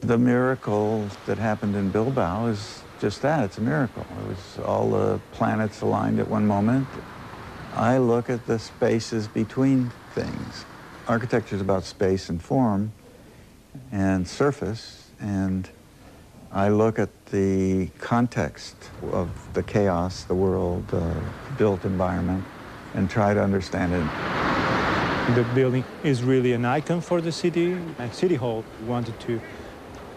The miracle that happened in Bilbao is just that, it's a miracle. It was all the planets aligned at one moment. I look at the spaces between things. Architecture is about space and form and surface, and I look at the context of the chaos, the world, built environment, and try to understand it. The building is really an icon for the city. At City Hall, we wanted to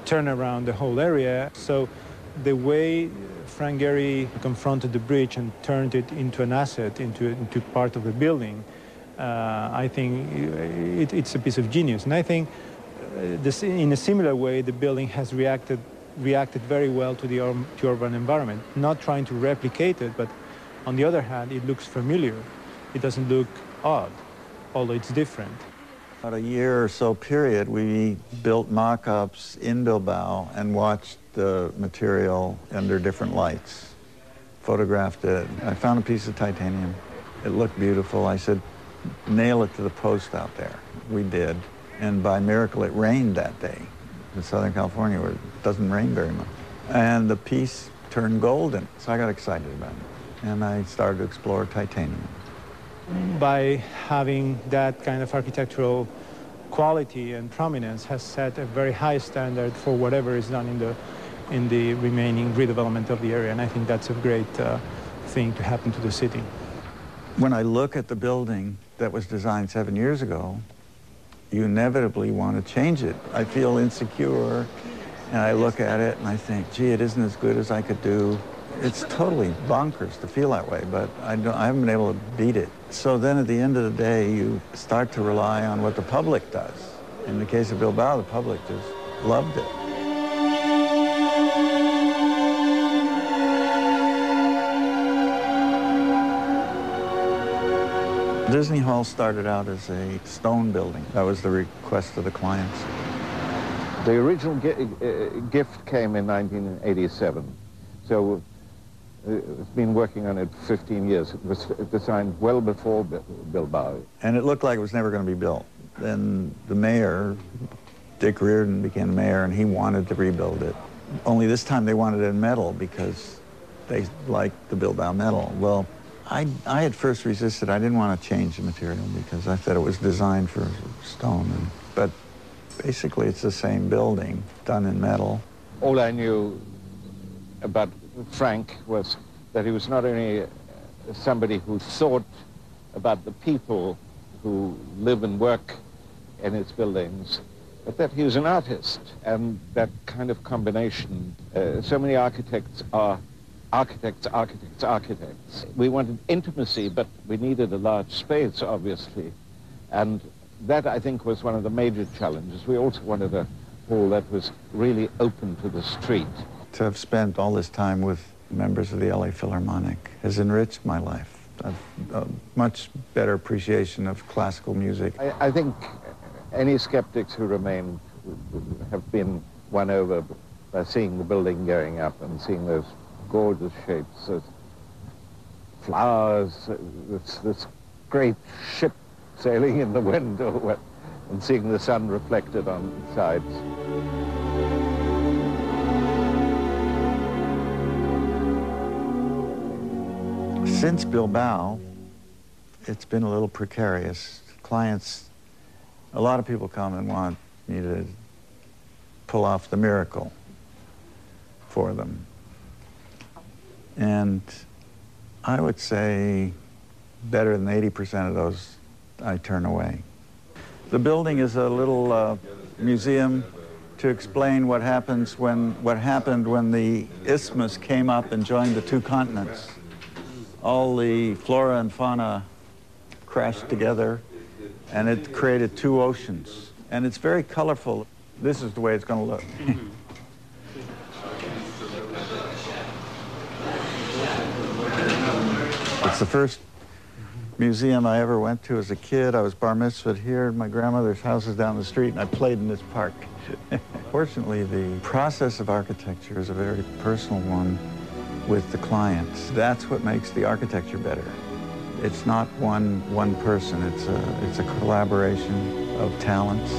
turn around the whole area. So the way Frank Gehry confronted the bridge and turned it into an asset, into part of the building, I think it's a piece of genius. And I think in a similar way, the building has reacted very well to the urban environment, not trying to replicate it, but on the other hand, it looks familiar. It doesn't look odd, although it's different. About a year or so period, we built mock-ups in Bilbao and watched the material under different lights, photographed it. I found a piece of titanium. It looked beautiful. I said, nail it to the post out there. We did. And by miracle, it rained that day in Southern California, where it doesn't rain very much. And the piece turned golden. So I got excited about it. And I started to explore titanium. By having that kind of architectural quality and prominence has set a very high standard for whatever is done in the remaining redevelopment of the area. And I think that's a great thing to happen to the city. When I look at the building that was designed 7 years ago, you inevitably want to change it. I feel insecure, and I look at it and I think, gee, it isn't as good as I could do. It's totally bonkers to feel that way, but I haven't been able to beat it. So then at the end of the day, you start to rely on what the public does. In the case of Bilbao, the public just loved it. Disney Hall started out as a stone building. That was the request of the clients. The original gift came in 1987. So it's been working on it 15 years. It was designed well before Bilbao. And it looked like it was never going to be built. Then the mayor, Dick Reardon, became mayor, and he wanted to rebuild it. Only this time they wanted it in metal because they liked the Bilbao metal. Well, I had first resisted. I didn't want to change the material because I thought it was designed for stone. But basically, it's the same building done in metal. All I knew about Frank was that he was not only somebody who thought about the people who live and work in his buildings, but that he was an artist. And that kind of combination, so many architects are architects. We wanted intimacy, but we needed a large space, obviously. And that, I think, was one of the major challenges. We also wanted a hall that was really open to the street. To have spent all this time with members of the LA Philharmonic has enriched my life. I've a much better appreciation of classical music. I think any skeptics who remain have been won over by seeing the building going up and seeing those gorgeous shapes, those flowers, this great ship sailing in the wind, and seeing the sun reflected on the sides. Since Bilbao, it's been a little precarious. Clients, a lot of people come and want me to pull off the miracle for them. And I would say better than 80% of those I turn away. The building is a little museum to explain what happened when the isthmus came up and joined the two continents. All the flora and fauna crashed together, and it created two oceans. And it's very colorful. This is the way it's going to look. It's the first museum I ever went to as a kid. I was bar mitzvahed here. My grandmother's house is down the street, and I played in this park. Fortunately, the process of architecture is a very personal one with the clients. That's what makes the architecture better. It's not one person. It's a collaboration of talents.